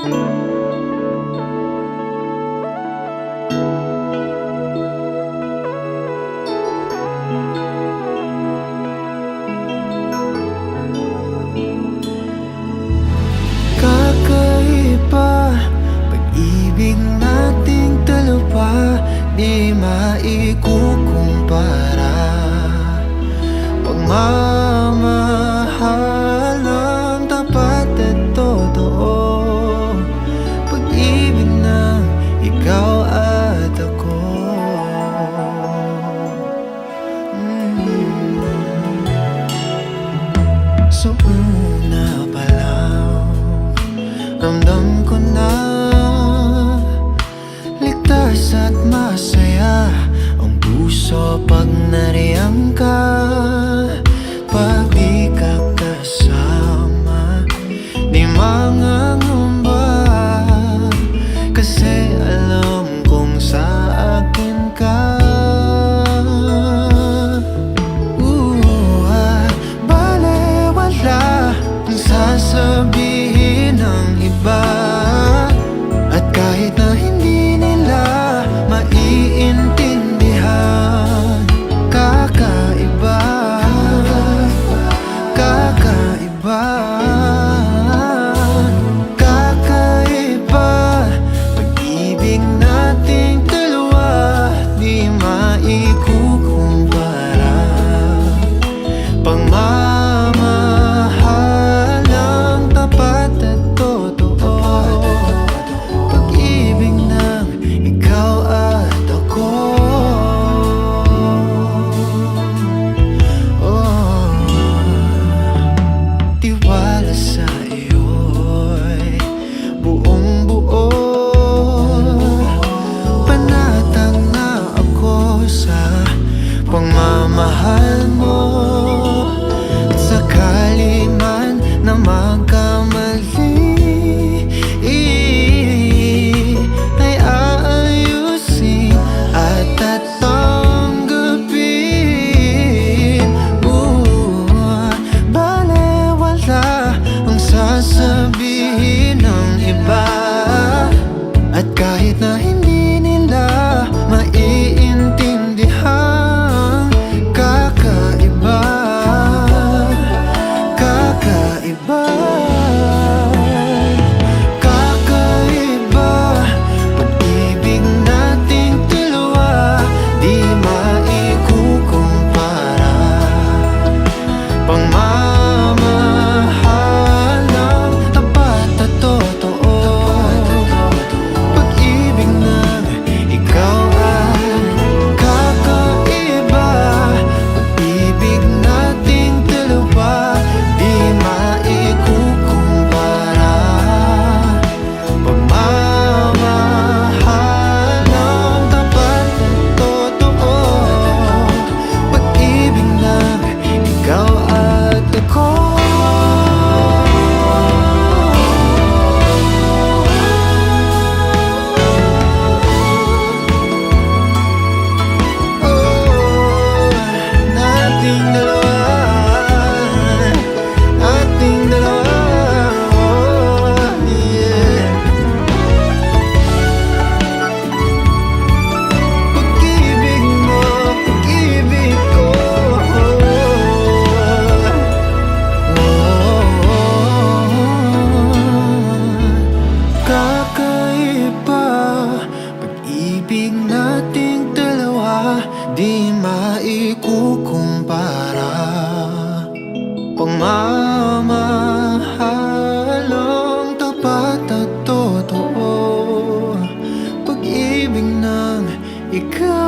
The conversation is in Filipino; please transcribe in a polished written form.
Kakaiba, pag-ibig nating dalawa, di maikukumpara. Pagmamahal ang tapat at totoo, pag-ibig ng ikaw at ako. So una pa lang, ramdam ko na ligtas at masaya ang puso pag nariyang ka. Pag di ka kasama, di mangangamba, kasi alam kong sa akin ka. Balewala ang sasabihin ng iba, at kahit na hindi nila maiintindihan, kakaiba, kakaiba, kakaiba. Pag-ibig nating dalawa, di maikukumpara. Pagmamahal ang tapat at totoo, pag-ibig ng ikaw at ako. Tiwala sa iyo'y buong buo, panatag na ako sa pagmamahal mo. At sakali man na magkamali, ay aayusin at tatanggapin. Balewala ang sasabihin ng iba, at kahit na hindi nila maiintindihan, kakaiba, kakaiba, kakaiba. Pag-ibig nating dalawa, di maikukumpara. Pagmamahal ang tapat at totoo, pag-ibig ng ikaw at kakaiba. Pag-ibig nating dalawa, di maikukumpara. Pagmamahal ang tapat at totoo, pag-ibig ng ikaw at ako. Nating dalawa, nating dalawa, yeah. Pag-ibig mo, pag-ibig ko, kakaiba. Pag-ibig nating dalawa, di maikukumpara. Pagmamahal ang tapat at totoo, pag-ibig ng ikaw